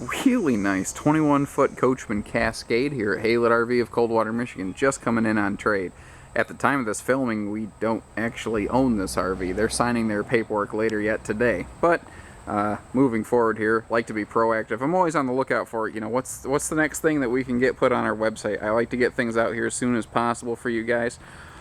really nice 21-foot Coachmen Cascade here at Haylett RV of Coldwater, Michigan, just coming in on trade. At the time of this filming, we don't actually own this RV. They're signing their paperwork later yet today. But moving forward here, like to be proactive. I'm always on the lookout for, what's the next thing that we can get put on our website. I like to get things out here as soon as possible for you guys.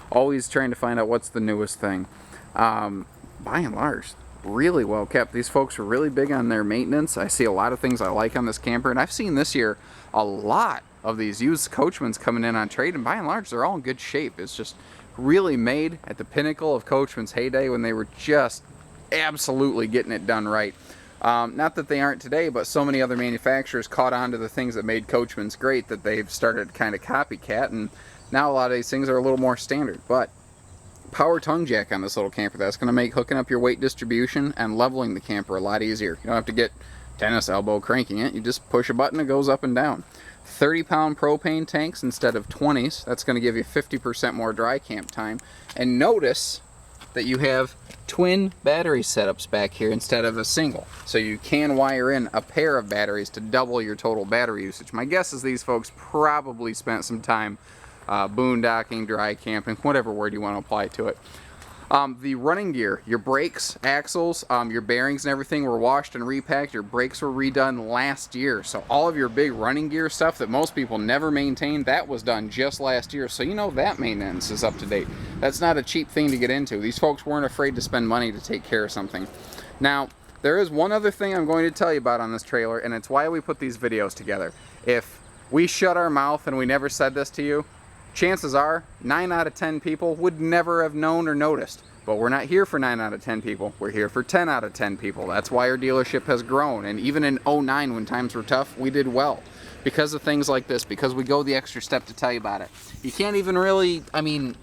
Always trying to find out what's the newest thing. By and large, really well kept. These folks are really big on their maintenance. I see a lot of things I like on this camper, and I've seen this year a lot of these used Coachmens coming in on trade, and by and large they're all in good shape. It's just really made at the pinnacle of Coachmen's heyday when they were just absolutely getting it done right. Not that they aren't today, but so many other manufacturers caught on to the things that made Coachmen's great that they've started to kind of copycat, and now a lot of these things are a little more standard. But power tongue jack on this little camper, that's going to make hooking up your weight distribution and leveling the camper a lot easier. You don't have to get tennis elbow cranking it. You just push a button, it goes up and down. 30-pound propane tanks instead of 20s. That's going to give you 50% more dry camp time. And notice that you have twin battery setups back here instead of a single. So you can wire in a pair of batteries to double your total battery usage. My guess is these folks probably spent some time boondocking, dry camping, whatever word you want to apply to it. The running gear, your brakes, axles, your bearings and everything were washed and repacked. Your brakes were redone last year. So all of your big running gear stuff that most people never maintain, that was done just last year. So you know that maintenance is up to date. That's not a cheap thing to get into. These folks weren't afraid to spend money to take care of something. Now, there is one other thing I'm going to tell you about on this trailer, and it's why we put these videos together. If we shut our mouth and we never said this to you, chances are 9 out of 10 people would never have known or noticed. But we're not here for 9 out of 10 people. We're here for 10 out of 10 people. That's why our dealership has grown. And even in '09, when times were tough, we did well. Because of things like this, because we go the extra step to tell you about it. You can't even really,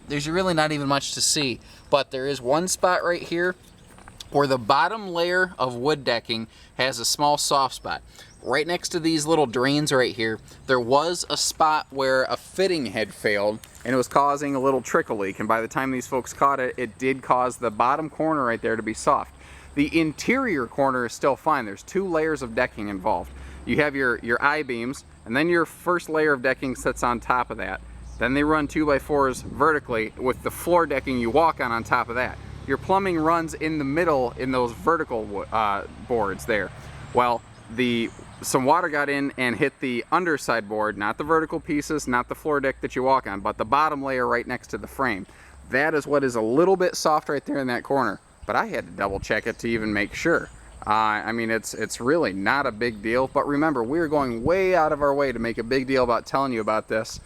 there's really not even much to see. But there is one spot right here where the bottom layer of wood decking has a small soft spot. Right next to these little drains right here, there was a spot where a fitting had failed and it was causing a little trickle leak, and by the time these folks caught it, it did cause the bottom corner right there to be soft. The interior corner is still fine. There's 2 layers of decking involved. You have your I-beams, and then your first layer of decking sits on top of that. Then they run 2x4s vertically with the floor decking you walk on top of that. Your plumbing runs in the middle in those vertical boards there. Well, some water got in and hit the underside board, not the vertical pieces, not the floor deck that you walk on, but the bottom layer right next to the frame. That is what is a little bit soft right there in that corner, but I had to double check it to even make sure. It's really not a big deal, but remember, we're going way out of our way to make a big deal about telling you about this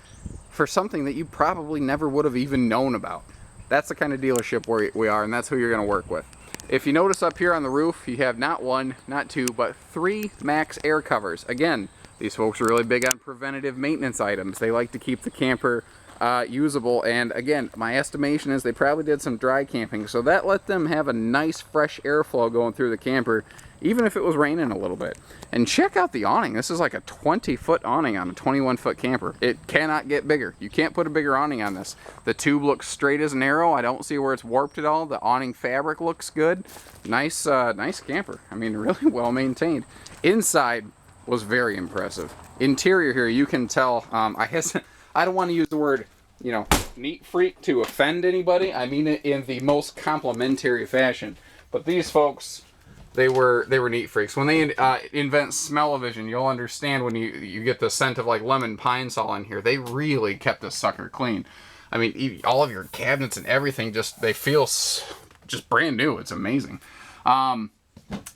for something that you probably never would have even known about. That's the kind of dealership we are, and that's who you're going to work with. If you notice up here on the roof, you have not 1, not 2, but 3 max air covers. Again, these folks are really big on preventative maintenance items. They like to keep the camper usable, and again, my estimation is they probably did some dry camping, so that let them have a nice fresh airflow going through the camper, even if it was raining a little bit. And check out the awning. This is like a 20-foot awning on a 21-foot camper. It cannot get bigger. You can't put a bigger awning on this. The tube looks straight as an arrow. I don't see where it's warped at all. The awning fabric looks good. Nice camper. Really well maintained. Inside was very impressive. Interior here, you can tell. I don't want to use the word, neat freak to offend anybody. I mean it in the most complimentary fashion. But these folks, they were neat freaks. When they invent smell-o-vision, you'll understand when you get the scent of like lemon pine sol in here. They really kept this sucker clean. All of your cabinets and everything, they feel just brand new. It's amazing.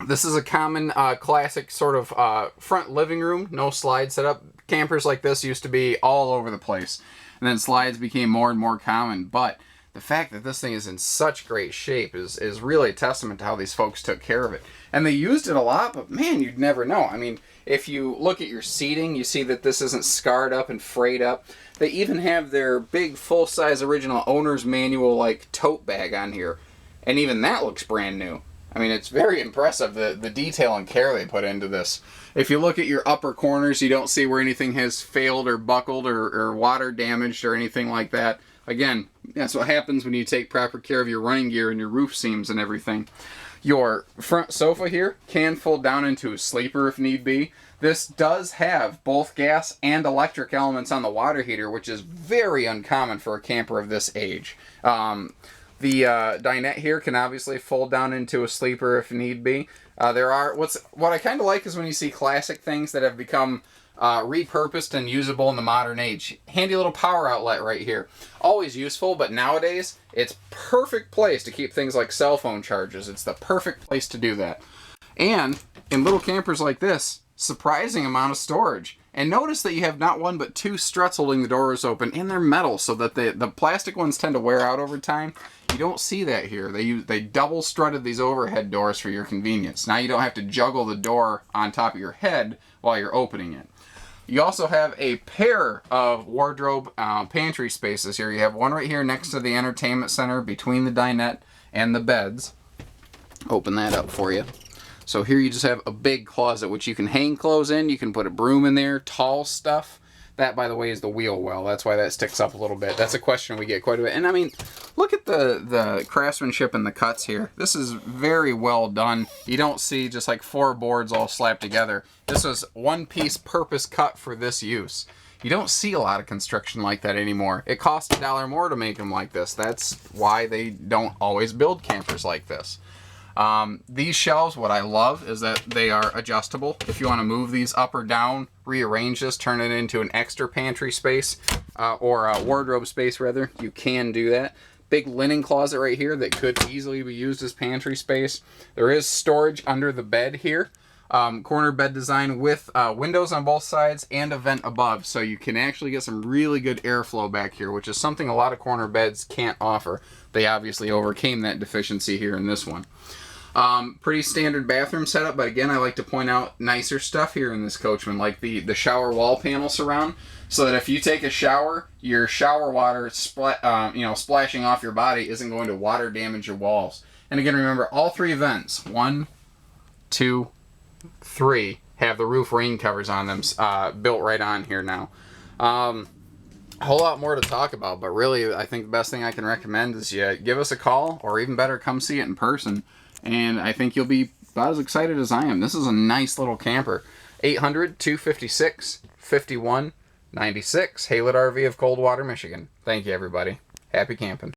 This is a common classic sort of front living room, no slide setup. Campers like this used to be all over the place, and then slides became more and more common. But the fact that this thing is in such great shape is really a testament to how these folks took care of it. And they used it a lot, but man, you'd never know. If you look at your seating, you see that this isn't scarred up and frayed up. They even have their big full-size original owner's manual like tote bag on here, and even that looks brand new. It's very impressive, the detail and care they put into this. If you look at your upper corners, you don't see where anything has failed or buckled or water damaged or anything like that. Again, that's what happens when you take proper care of your running gear and your roof seams and everything. Your front sofa here can fold down into a sleeper if need be. This does have both gas and electric elements on the water heater, which is very uncommon for a camper of this age. The dinette here can obviously fold down into a sleeper if need be. What I kind of like is when you see classic things that have become repurposed and usable in the modern age. Handy little power outlet right here. Always useful, but nowadays it's perfect place to keep things like cell phone chargers. It's the perfect place to do that. And in little campers like this, surprising amount of storage. And notice that you have not one but two struts holding the doors open, and they're metal, so that the plastic ones tend to wear out over time. You don't see that here. They double strutted these overhead doors for your convenience. Now you don't have to juggle the door on top of your head while you're opening it. You also have a pair of wardrobe pantry spaces here. You have one right here next to the entertainment center between the dinette and the beds. Open that up for you. So here you just have a big closet which you can hang clothes in. You can put a broom in there, tall stuff. That, by the way, is the wheel well. That's why that sticks up a little bit. That's a question we get quite a bit. And I mean, look at the craftsmanship and the cuts here. This is very well done. You don't see just like 4 boards all slapped together. This was one piece purpose cut for this use. You don't see a lot of construction like that anymore. It costs $1 more to make them like this. That's why they don't always build campers like this. These shelves, what I love is that they are adjustable. If you want to move these up or down, rearrange this, turn it into an extra pantry space, or a wardrobe space rather, you can do that. Big linen closet right here that could easily be used as pantry space. There is storage under the bed here. Corner bed design with windows on both sides and a vent above, so you can actually get some really good airflow back here, which is something a lot of corner beds can't offer. They obviously overcame that deficiency here in this one. Pretty standard bathroom setup, but again, I like to point out nicer stuff here in this Coachman, like the shower wall panel surround, so that if you take a shower, your shower water splashing off your body isn't going to water damage your walls. And again, remember, all 3 vents, 1, 2, 3, have the roof rain covers on them, built right on here now. A whole lot more to talk about, but really, I think the best thing I can recommend is you give us a call, or even better, come see it in person. And I think you'll be about as excited as I am. This is a nice little camper. 800-256-5196. Haylett RV of Coldwater, Michigan. Thank you, everybody. Happy camping.